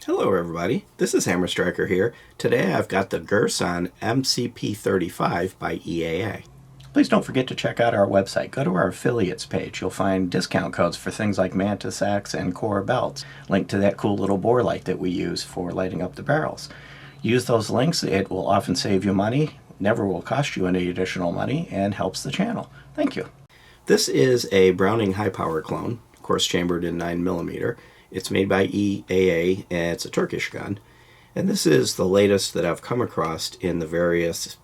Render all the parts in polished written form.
Hello everybody, this is Hammer Striker here. Today I've got the Girsan MC P35 by EAA. Please don't forget to check out our website. Go to our affiliates page. You'll find discount codes for things like Mantis Axe and Core belts. Link to that cool little bore light that we use for lighting up the barrels. Use those links. It will often save you money, never will cost you any additional money, and helps the channel. Thank you. This is a Browning high power clone, of course chambered in 9mm. It's made by EAA, and it's a Turkish gun. And this is the latest that I've come across in the various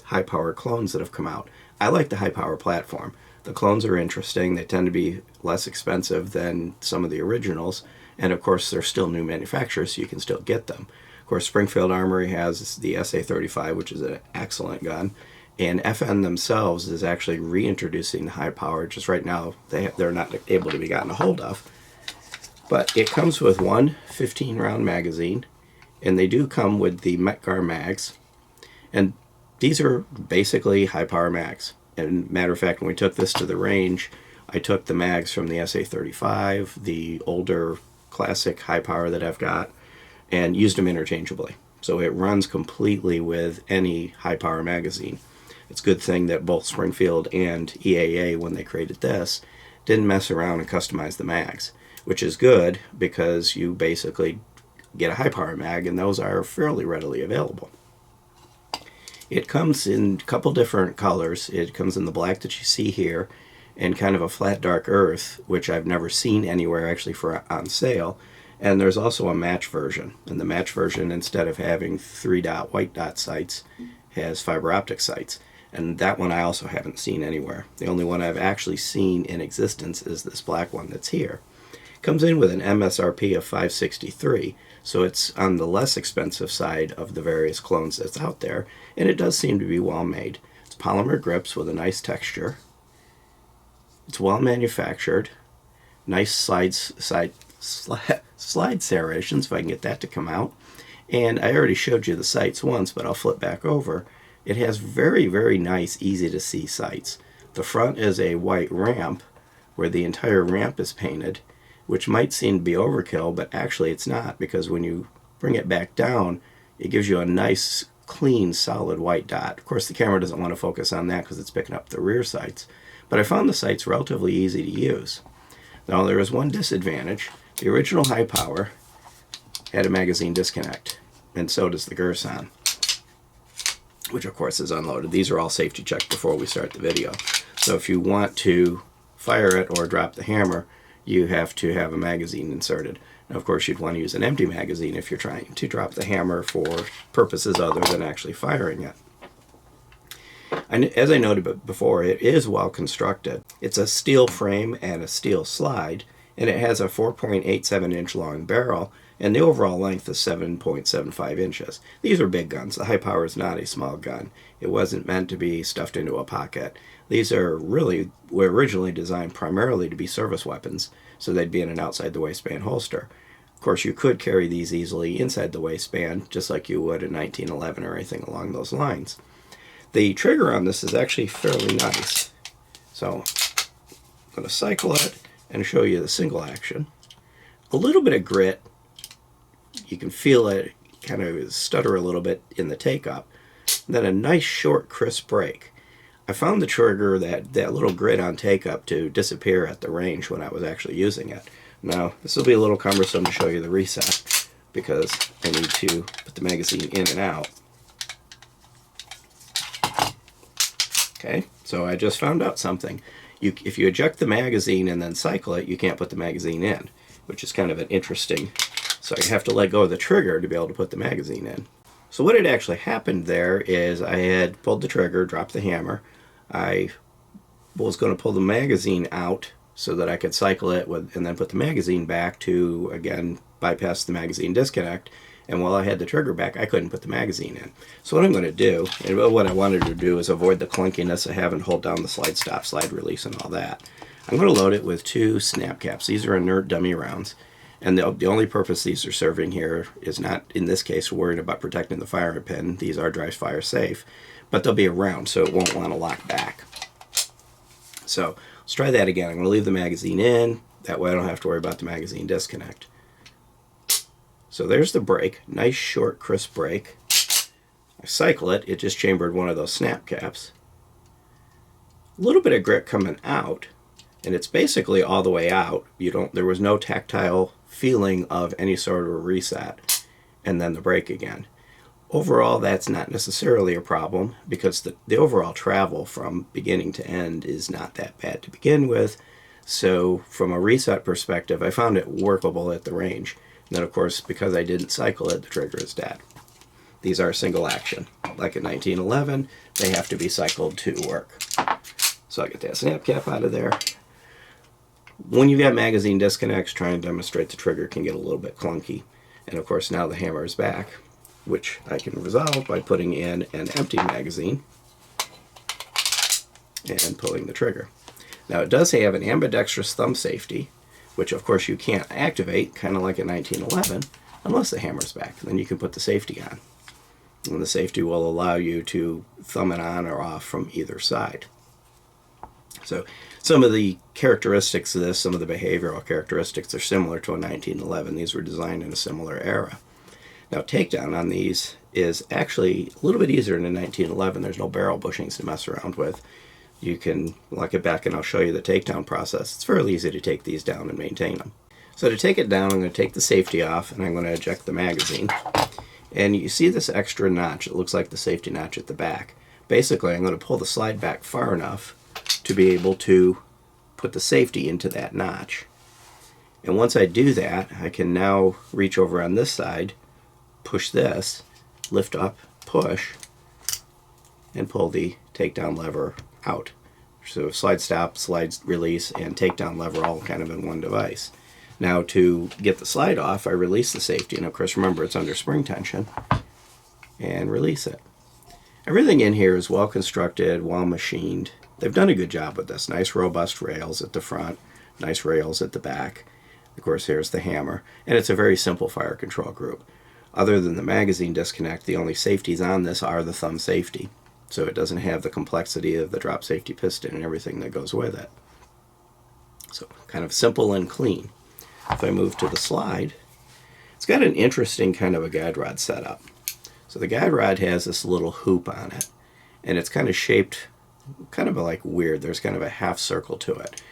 high-power clones that have come out. I like the high-power platform. The clones are interesting. They tend to be less expensive than some of the originals. And of course, they're still new manufacturers, so you can still get them. Of course, Springfield Armory has the SA-35, which is an excellent gun. And FN themselves is actually reintroducing the high power. Just right now, they're not able to be gotten a hold of. But it comes with one 15-round magazine, and they do come with the Metgar mags. And these are basically high-power mags. And matter of fact, when we took this to the range, I took the mags from the SA-35, the older classic high-power that I've got, and used them interchangeably. So it runs completely with any high-power magazine. It's a good thing that both Springfield and EAA, when they created this, didn't mess around and customize the mags. Which is good because you basically get a high power mag, and those are fairly readily available. It comes in a couple different colors. It comes in the black that you see here and kind of a flat dark earth, which I've never seen anywhere actually for on sale. And there's also a match version. And the match version, instead of having 3-dot white dot sights, has fiber optic sights. And that one I also haven't seen anywhere. The only one I've actually seen in existence is this black one that's here. Comes in with an MSRP of $563, so it's on the less expensive side of the various clones that's out there, and it does seem to be well made. It's polymer grips with a nice texture. It's well manufactured. Nice slide serrations, if I can get that to come out. And I already showed you the sights once, but I'll flip back over. It has very, very nice, easy to see sights. The front is a white ramp where the entire ramp is painted, which might seem to be overkill, but actually it's not, because when you bring it back down, it gives you a nice, clean, solid white dot. Of course, the camera doesn't want to focus on that because it's picking up the rear sights, but I found the sights relatively easy to use. Now, there is one disadvantage. The original high power had a magazine disconnect, and so does the Girsan, which of course is unloaded. These are all safety checked before we start the video. So if you want to fire it or drop the hammer, you have to have a magazine inserted. Now, of course, you'd want to use an empty magazine if you're trying to drop the hammer for purposes other than actually firing it. And as I noted before, it is well constructed. It's a steel frame and a steel slide, and it has a 4.87-inch long barrel, and the overall length is 7.75 inches. These are big guns. The high power is not a small gun. It wasn't meant to be stuffed into a pocket. These were originally designed primarily to be service weapons, so they'd be in an outside the waistband holster. Of course, you could carry these easily inside the waistband, just like you would in 1911 or anything along those lines. The trigger on this is actually fairly nice. So I'm going to cycle it and show you the single action. A little bit of grit. You can feel it kind of stutter a little bit in the take-up. Then a nice short crisp break. I found the trigger, that little grit on take-up, to disappear at the range when I was actually using it. Now, this will be a little cumbersome to show you the reset, because I need to put the magazine in and out. Okay, so I just found out something. If you eject the magazine and then cycle it, you can't put the magazine in, which is kind of an interesting. So you have to let go of the trigger to be able to put the magazine in. So what had actually happened there is I had pulled the trigger, dropped the hammer. I was going to pull the magazine out so that I could cycle it and then put the magazine back to, again, bypass the magazine disconnect. And while I had the trigger back, I couldn't put the magazine in. So what I'm going to do, and what I wanted to do, is avoid the clunkiness of having to hold down the slide stop, slide release, and all that. I'm going to load it with 2 snap caps. These are Inert dummy rounds. And the only purpose these are serving here is not, in this case, worried about protecting the firing pin. These are dry fire safe, but they'll be around, so it won't want to lock back. So let's try that again. I'm going to leave the magazine in. That way I don't have to worry about the magazine disconnect. So there's the break, nice short crisp break. I cycle it, it just chambered one of those snap caps. A little bit of grit coming out, and it's basically all the way out. There was no tactile feeling of any sort of reset, and then the break again. Overall, that's not necessarily a problem because the overall travel from beginning to end is not that bad to begin with. So from a reset perspective, I found it workable at the range. And then of course, because I didn't cycle it, the trigger is dead. These are single action. Like in 1911, they have to be cycled to work. So I get that snap cap out of there. When you've got magazine disconnects, trying to demonstrate the trigger can get a little bit clunky. And of course now the hammer is back, which I can resolve by putting in an empty magazine and pulling the trigger. Now it does have an ambidextrous thumb safety, which of course you can't activate, kind of like in 1911, unless the hammer's back. Then you can put the safety on. And the safety will allow you to thumb it on or off from either side. So some of the characteristics of this, some of the behavioral characteristics are similar to a 1911. These were designed in a similar era. Now takedown on these is actually a little bit easier than in 1911. There's no barrel bushings to mess around with. You can lock it back and I'll show you the takedown process. It's fairly easy to take these down and maintain them. So to take it down, I'm going to take the safety off and I'm going to eject the magazine. And you see this extra notch. It looks like the safety notch at the back. Basically, I'm going to pull the slide back far enough to be able to put the safety into that notch. And once I do that, I can now reach over on this side, push this, lift up, push, and pull the takedown lever out. So slide stop, slide release, and takedown lever all kind of in one device. Now to get the slide off, I release the safety, and of course remember it's under spring tension, and release it. Everything in here is well constructed, well machined. They've done a good job with this. Nice robust rails at the front, nice rails at the back. Of course here's the hammer, and it's a very simple fire control group. Other than the magazine disconnect, the only safeties on this are the thumb safety. So it doesn't have the complexity of the drop safety piston and everything that goes with it. So kind of simple and clean. If I move to the slide, it's got an interesting kind of a guide rod setup. So the guide rod has this little hoop on it, and it's kind of shaped kind of like weird. There's kind of a half circle to it.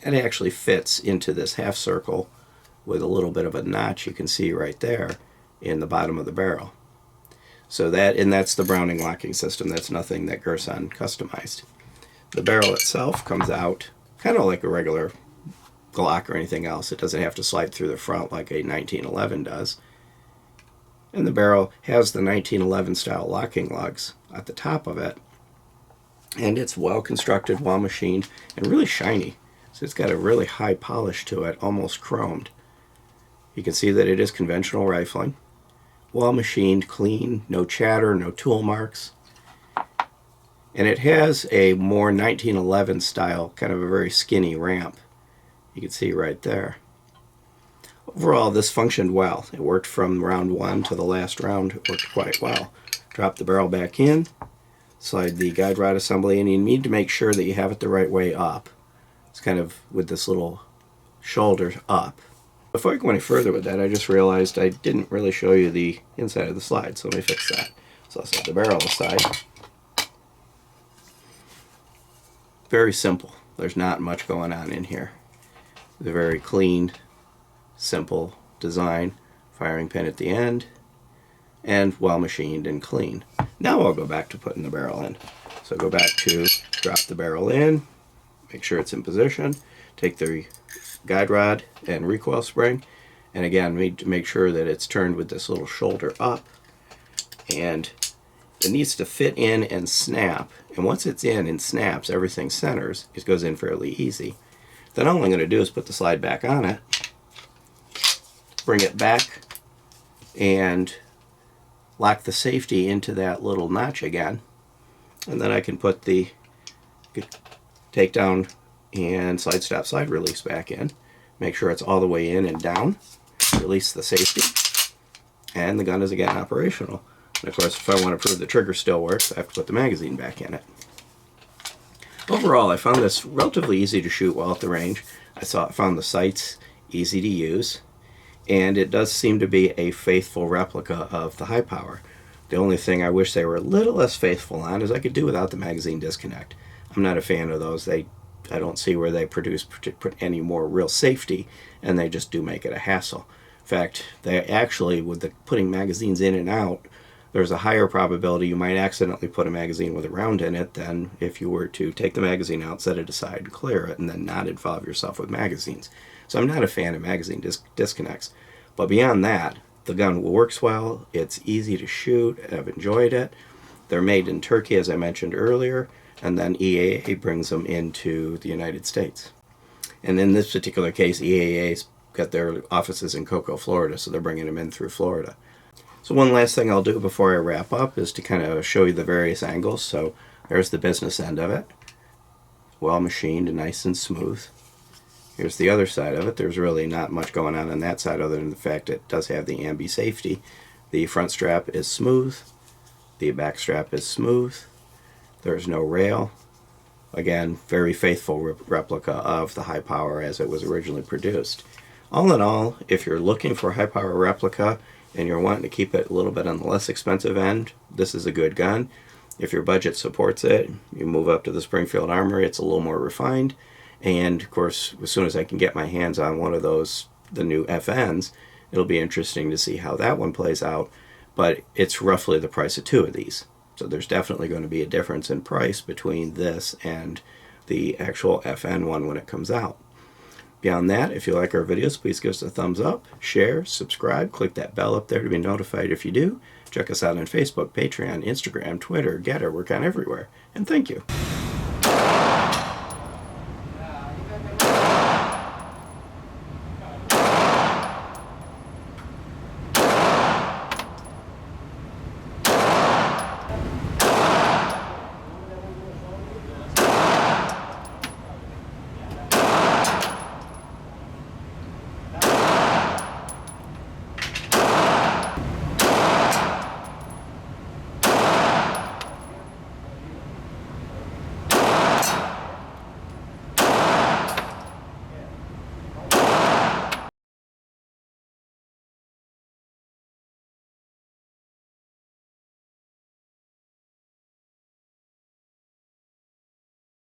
And it actually fits into this half circle with a little bit of a notch you can see right there in the bottom of the barrel. So that's the Browning locking system. That's nothing that Girsan customized. The barrel itself comes out kind of like a regular Glock or anything else. It doesn't have to slide through the front like a 1911 does. And the barrel has the 1911 style locking lugs at the top of it. And it's well constructed, well machined, and really shiny. So it's got a really high polish to it, almost chromed. You can see that it is conventional rifling. Well machined, clean, no chatter, no tool marks. And it has a more 1911 style, kind of a very skinny ramp. You can see right there. Overall, this functioned well. It worked from round one to the last round. It worked quite well. Drop the barrel back in, slide the guide rod assembly, and you need to make sure that you have it the right way up. It's kind of with this little shoulder up. Before I go any further with that, I just realized I didn't really show you the inside of the slide, so let me fix that. So I'll set the barrel aside. Very simple. There's not much going on in here. It's a very clean, simple design. Firing pin at the end, and well machined and clean. Now I'll go back to putting the barrel in. So go back to drop the barrel in, make sure it's in position, take the guide rod and recoil spring, and again need to make sure that it's turned with this little shoulder up, and it needs to fit in and snap. And once it's in and snaps, everything centers. It goes in fairly easy. Then all I'm going to do is put the slide back on it, bring it back, and lock the safety into that little notch again. And then I can put the takedown and slide stop slide release back in. Make sure it's all the way in and down. Release the safety. And the gun is again operational. And of course, if I want to prove the trigger still works, I have to put the magazine back in it. Overall, I found this relatively easy to shoot while at the range. I found the sights easy to use. and it does seem to be a faithful replica of the high power. The only thing I wish they were a little less faithful on is I could do without the magazine disconnect. I'm not a fan of those. I don't see where they put any more real safety, and they just do make it a hassle. In fact, they actually, with the putting magazines in and out, there's a higher probability you might accidentally put a magazine with a round in it than if you were to take the magazine out, set it aside, and clear it, and then not involve yourself with magazines. So I'm not a fan of magazine disconnects. But beyond that, the gun works well, it's easy to shoot, I've enjoyed it. They're made in Turkey, as I mentioned earlier, and then EAA brings them into the United States. And in this particular case, EAA's got their offices in Cocoa, Florida, so they're bringing them in through Florida. So one last thing I'll do before I wrap up is to kind of show you the various angles. So there's the business end of it. Well machined and nice and smooth. Here's the other side of it. There's really not much going on that side other than the fact it does have the ambi safety. The front strap is smooth. The back strap is smooth. There's no rail. Again, very faithful replica of the high power as it was originally produced. All in all, if you're looking for a high power replica and you're wanting to keep it a little bit on the less expensive end, this is a good gun. If your budget supports it, you move up to the Springfield Armory, it's a little more refined. And of course, as soon as I can get my hands on one of those, the new FNs, it'll be interesting to see how that one plays out. But it's roughly the price of two of these. So there's definitely going to be a difference in price between this and the actual FN one when it comes out. Beyond that, if you like our videos, please give us a thumbs up, share, subscribe, click that bell up there to be notified if you do. Check us out on Facebook, Patreon, Instagram, Twitter, Getter. We're kind of everywhere. And thank you.